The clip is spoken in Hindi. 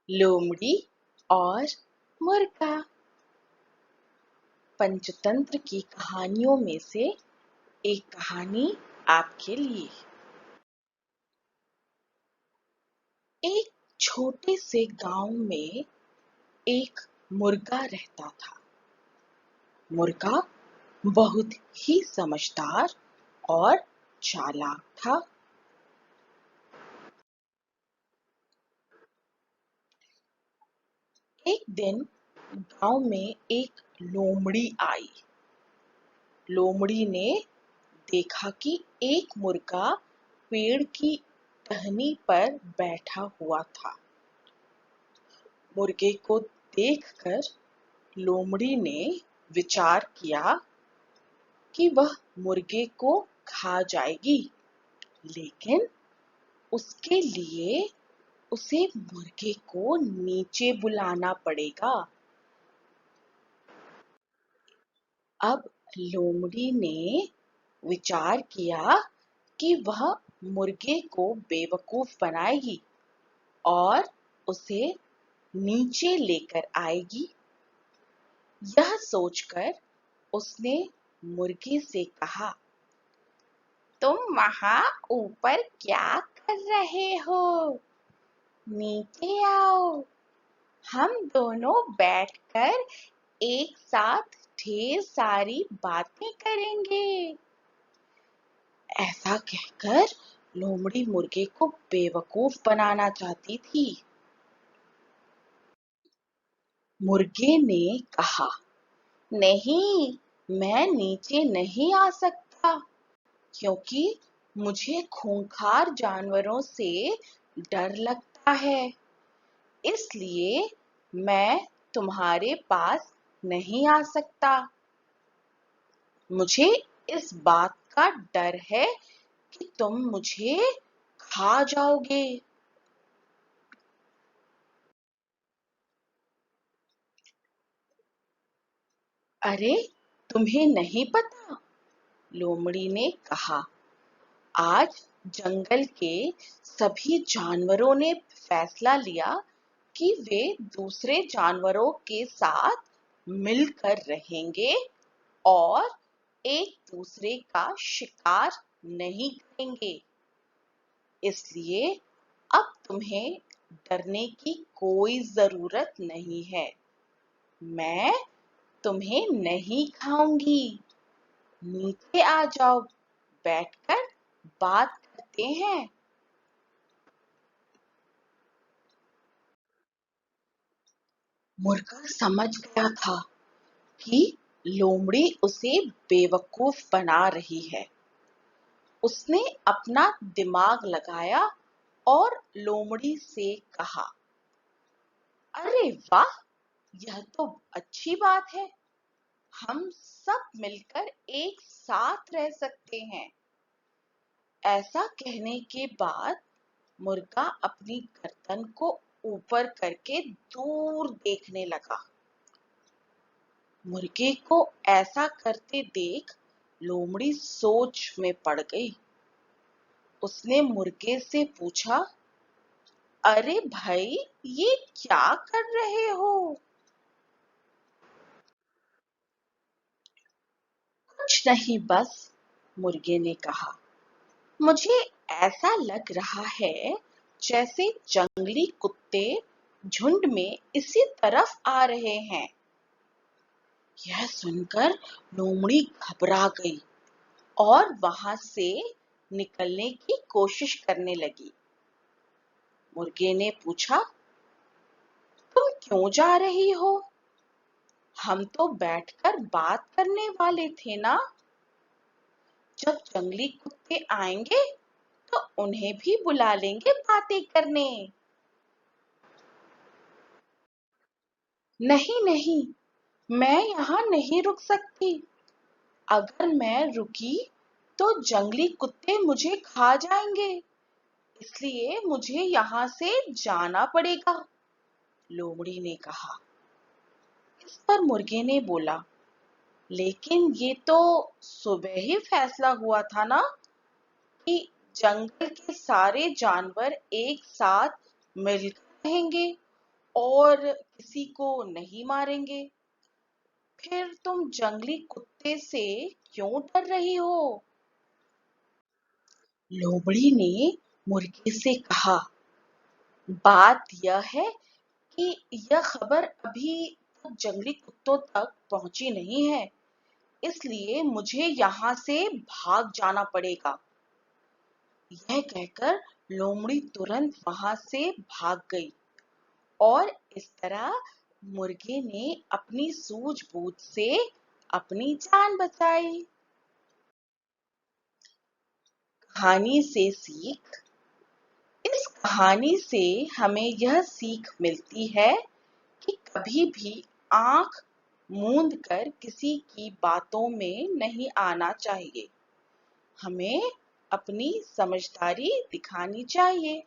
लोमड़ी और मुर्गा। पंचतंत्र की कहानियों में से एक कहानी आपके लिए। एक छोटे से गांव में एक मुर्गा रहता था। मुर्गा बहुत ही समझदार और चालाक था। एक दिन गांव में एक लोमड़ी आई। लोमड़ी ने देखा कि एक मुर्गा पेड़ की टहनी पर बैठा हुआ था। मुर्गे को देखकर लोमड़ी ने विचार किया कि वह मुर्गे को खा जाएगी, लेकिन उसके लिए उसे मुर्गे को नीचे बुलाना पड़ेगा। अब लोमड़ी ने विचार किया कि वह मुर्गे को बेवकूफ बनाएगी और उसे नीचे लेकर आएगी। यह सोचकर उसने मुर्गे से कहा, तुम वहां ऊपर क्या कर रहे हो? नीचे आओ, हम दोनों बैठकर एक साथ ढेर सारी बातें करेंगे। ऐसा कहकर लोमड़ी मुर्गे को बेवकूफ बनाना चाहती थी। मुर्गे ने कहा, नहीं, मैं नीचे नहीं आ सकता, क्योंकि मुझे खूंखार जानवरों से डर लगता है। इसलिए मैं तुम्हारे पास नहीं आ सकता। मुझे इस बात का डर है कि तुम मुझे खा जाओगे। अरे, तुम्हें नहीं पता? लोमड़ी ने कहा, आज जंगल के सभी जानवरों ने फैसला लिया कि वे दूसरे जानवरों के साथ मिलकर रहेंगे और एक दूसरे का शिकार नहीं करेंगे। इसलिए अब तुम्हें डरने की कोई जरूरत नहीं है। मैं तुम्हें नहीं खाऊंगी। नीचे आ जाओ, बैठकर बात करते हैं। मुर्गा समझ गया था कि लोमड़ी उसे बेवकूफ बना रही है। उसने अपना दिमाग लगाया और लोमड़ी से कहा, अरे वाह, यह तो अच्छी बात है। हम सब मिलकर एक साथ रह सकते हैं। ऐसा कहने के बाद मुर्गा अपनी गर्दन को ऊपर करके दूर देखने लगा। मुर्गे को ऐसा करते देख लोमड़ी सोच में पड़ गई। उसने मुर्गे से पूछा, अरे भाई, ये क्या कर रहे हो? कुछ नहीं, बस, मुर्गे ने कहा, मुझे ऐसा लग रहा है जैसे जंगली कुत्ते झुंड में इसी तरफ आ रहे हैं। यह सुनकर लोमड़ी घबरा गई और वहां से निकलने की कोशिश करने लगी। मुर्गे ने पूछा, तुम क्यों जा रही हो? हम तो बैठकर बात करने वाले थे ना। जब जंगली कुत्ते आएंगे तो उन्हें भी बुला लेंगे बातें करने। नहीं नहीं, मैं यहाँ नहीं रुक सकती। अगर मैं रुकी तो जंगली कुत्ते मुझे खा जाएंगे, इसलिए मुझे यहाँ से जाना पड़ेगा, लोमड़ी ने कहा। इस पर मुर्गे ने बोला, लेकिन ये तो सुबह ही फैसला हुआ था ना कि जंगल के सारे जानवर एक साथ मिलकर रहेंगे और किसी को नहीं मारेंगे। फिर तुम जंगली कुत्ते से क्यों डर रही हो? लोमड़ी ने मुर्गे से कहा, बात यह है कि यह खबर अभी तक जंगली कुत्तों तक पहुंची नहीं है, इसलिए मुझे यहाँ से भाग जाना पड़ेगा। यह कहकर लोमड़ी तुरंत वहां से भाग गई और इस तरह मुर्गे ने अपनी सूझबूझ से अपनी जान बचाई। कहानी से सीख। इस कहानी से हमें यह सीख मिलती है कि कभी भी आंख मूंद कर किसी की बातों में नहीं आना चाहिए। हमें अपनी समझदारी दिखानी चाहिए।